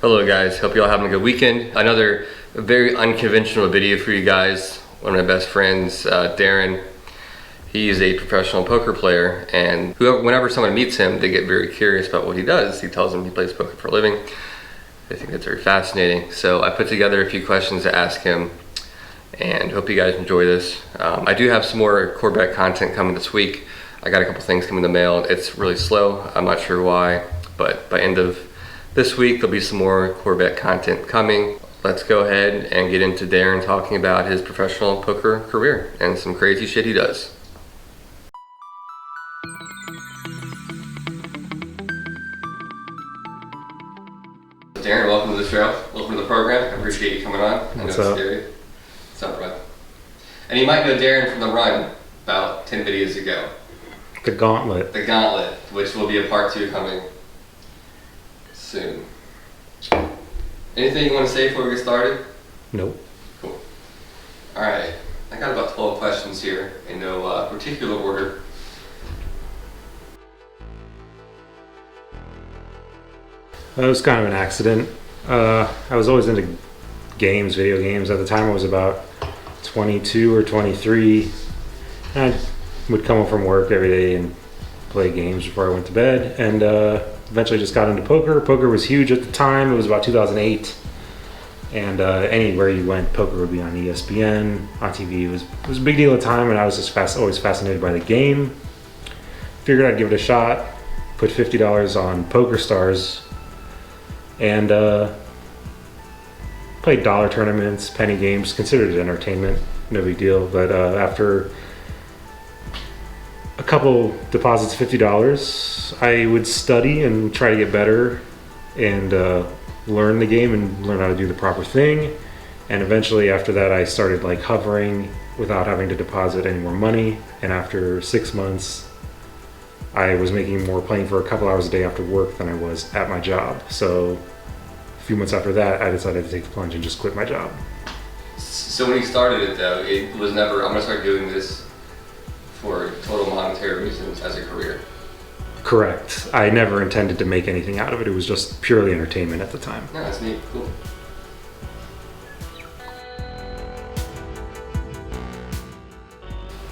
Hello guys, hope you all having a good weekend. Another very unconventional video for you guys. One of my best friends, Darren, he's a professional poker player, and whenever someone meets him, they get very curious about what he does. He tells them he plays poker for a living. I think that's very fascinating. So I put together a few questions to ask him, and hope you guys enjoy this. I do have some more core bet content coming this week. I got a couple things coming in the mail. It's really slow, I'm not sure why, but by end of this week, there'll be some more Corvette content coming. Let's go ahead and get into Darren talking about his professional poker career and some crazy shit he does. Darren, welcome to the show. Welcome to the program. I appreciate you coming on. I know it's scary. What's up, bro? And you might know Darren from the run about 10 videos ago. The Gauntlet. The Gauntlet, which will be a part 2 coming soon. Anything you want to say before we get started? Nope. Cool. Alright, I got about 12 questions here in no particular order. It was kind of an accident. I was always into games, video games. At the time I was about 22 or 23. I would come home from work every day and play games before I went to bed, and eventually just got into poker. Poker was huge at the time. It was about 2008, and anywhere you went, poker would be on ESPN, on TV. It was a big deal at the time, and I was just always fascinated by the game. Figured I'd give it a shot, put $50 on Poker Stars, and played dollar tournaments, penny games, considered it entertainment, no big deal. But after a couple deposits, $50, I would study and try to get better and learn the game and learn how to do the proper thing. And eventually after that, I started like hovering without having to deposit any more money. And after 6 months, I was making more playing for a couple hours a day after work than I was at my job. So a few months after that, I decided to take the plunge and just quit my job. So when you started it though, it was never, I'm gonna start doing this for total monetary reasons as a career. Correct. I never intended to make anything out of it. It was just purely entertainment at the time. Yeah, that's neat. Cool.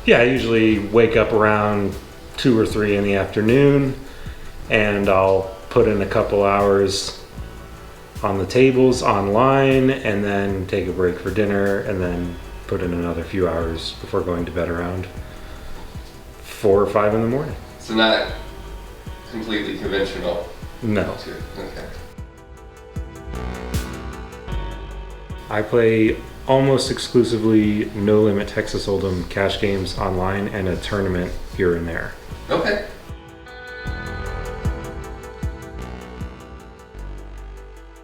Yeah, I usually wake up around 2 or 3 in the afternoon, and I'll put in a couple hours on the tables online, and then take a break for dinner, and then put in another few hours before going to bed around 4 or 5 in the morning. So not completely conventional? No. Okay. I play almost exclusively No Limit Texas Hold'em cash games online and a tournament here and there. Okay.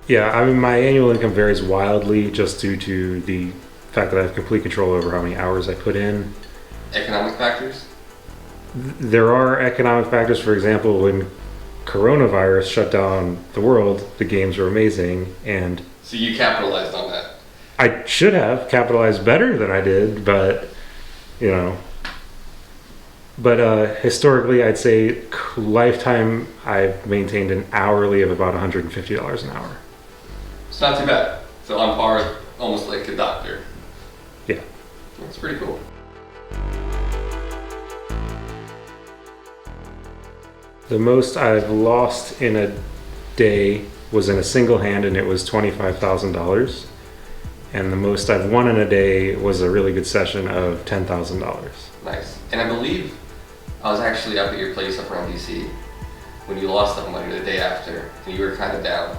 Yeah, I mean, my annual income varies wildly just due to the fact that I have complete control over how many hours I put in. Economic factors? There are economic factors. For example, when coronavirus shut down the world, the games were amazing, and so you capitalized on that? I should have capitalized better than I did, but you know. But historically, I'd say lifetime, I've maintained an hourly of about $150 an hour. It's not too bad. So on par, almost like a doctor. Yeah. That's pretty cool. The most I've lost in a day was in a single hand, and it was $25,000. And the most I've won in a day was a really good session of $10,000. Nice. And I believe I was actually up at your place up around DC when you lost that money the day after, and you were kind of down.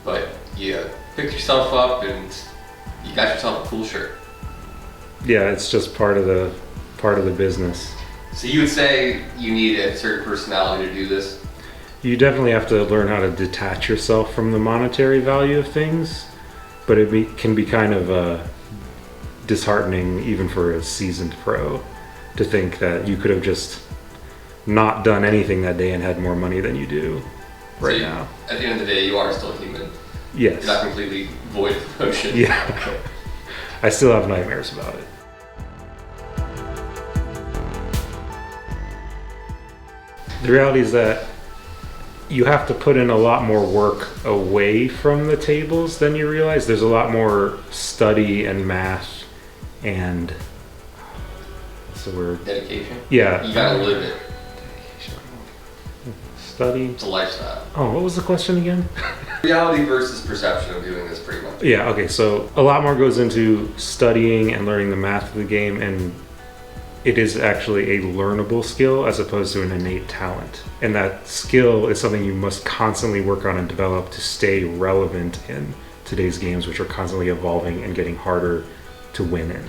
But you picked yourself up and you got yourself a cool shirt. Yeah, it's just part of the business. So you would say you need a certain personality to do this? You definitely have to learn how to detach yourself from the monetary value of things, but can be kind of disheartening even for a seasoned pro to think that you could have just not done anything that day and had more money than you do now. At the end of the day, you are still human. Yes. You're not completely void of emotion. Yeah. I still have nightmares about it. The reality is that you have to put in a lot more work away from the tables than you realize. There's a lot more study and math and what's the word? Dedication? Yeah. You gotta live it. Study. It's a lifestyle. Oh, what was the question again? Reality versus perception of doing this pretty much. Yeah, okay, so a lot more goes into studying and learning the math of the game, and it is actually a learnable skill as opposed to an innate talent. And that skill is something you must constantly work on and develop to stay relevant in today's games, which are constantly evolving and getting harder to win in.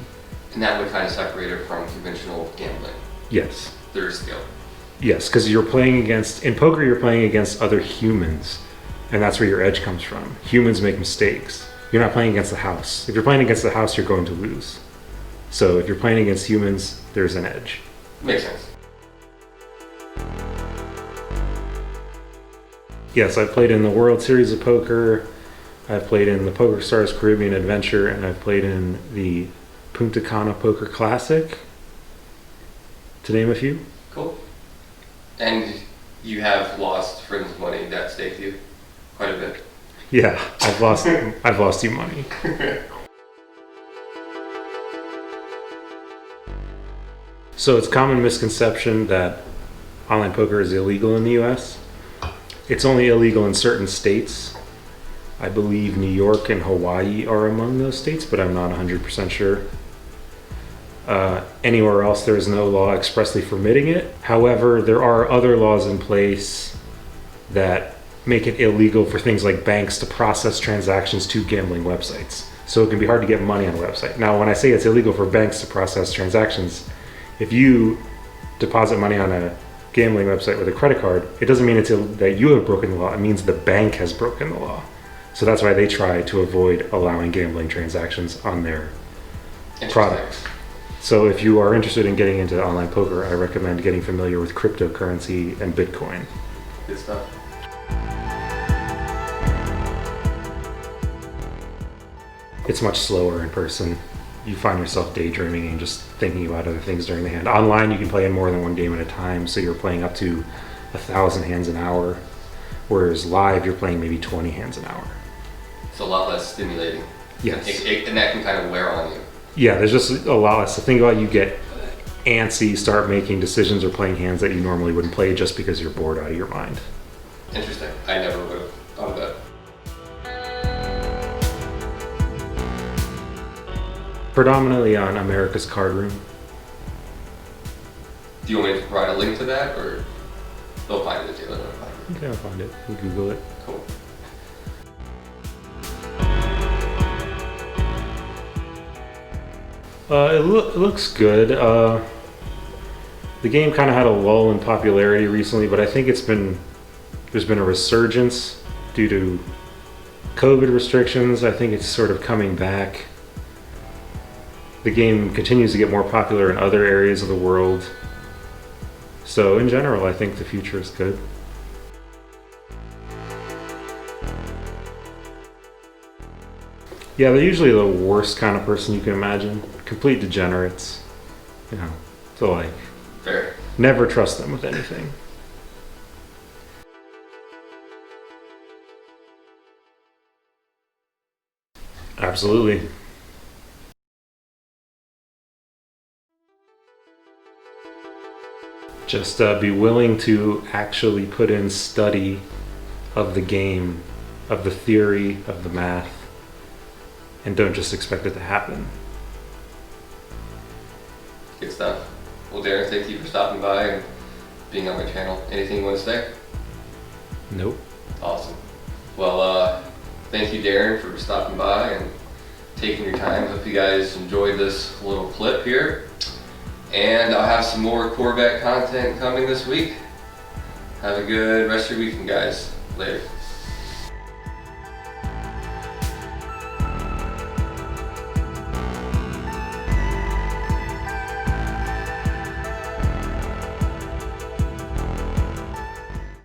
And that would kind of separate it from conventional gambling. Yes. Their skill. Yes, because you're playing against, in poker, you're playing against other humans, and that's where your edge comes from. Humans make mistakes. You're not playing against the house. If you're playing against the house, you're going to lose. So if you're playing against humans, there's an edge. Makes sense. Yes, I've played in the World Series of Poker, I've played in the Poker Stars Caribbean Adventure, and I've played in the Punta Cana Poker Classic, to name a few. Cool. And you have lost friends' money that staked you quite a bit. Yeah, I've lost you money. So it's a common misconception that online poker is illegal in the US. It's only illegal in certain states. I believe New York and Hawaii are among those states, but I'm not 100% sure. Anywhere else, there is no law expressly permitting it. However, there are other laws in place that make it illegal for things like banks to process transactions to gambling websites. So it can be hard to get money on a website. Now, when I say it's illegal for banks to process transactions, if you deposit money on a gambling website with a credit card, it doesn't mean that you have broken the law. It means the bank has broken the law. So that's why they try to avoid allowing gambling transactions on their products. So if you are interested in getting into online poker, I recommend getting familiar with cryptocurrency and Bitcoin. Good stuff. It's much slower in person. You find yourself daydreaming and just thinking about other things during the hand. Online, you can play in more than one game at a time, so you're playing up to 1,000 hands an hour, whereas live, you're playing maybe 20 hands an hour. It's a lot less stimulating. Yes. And that can kind of wear on you. Yeah, there's just a lot less to think about. You get antsy, start making decisions or playing hands that you normally wouldn't play just because you're bored out of your mind. Interesting. I never would have thought of that. Predominantly on America's Card Room. Do you want me to provide a link to that, or they'll find it too? Okay, I'll find it. You Google it. Cool. It looks good. The game kind of had a lull in popularity recently, but I think there's been a resurgence due to COVID restrictions. I think it's sort of coming back. The game continues to get more popular in other areas of the world. So in general, I think the future is good. Yeah, they're usually the worst kind of person you can imagine. Complete degenerates. You know, so like, Fair. never trust them with anything. Absolutely. Just be willing to actually put in study of the game, of the theory, of the math, and don't just expect it to happen. Good stuff. Well, Darren, thank you for stopping by and being on my channel. Anything you want to say? Nope. Awesome. Well, thank you, Darren, for stopping by and taking your time. Hope you guys enjoyed this little clip here. And I'll have some more Corvette content coming this week. Have a good rest of your weekend, guys. Later.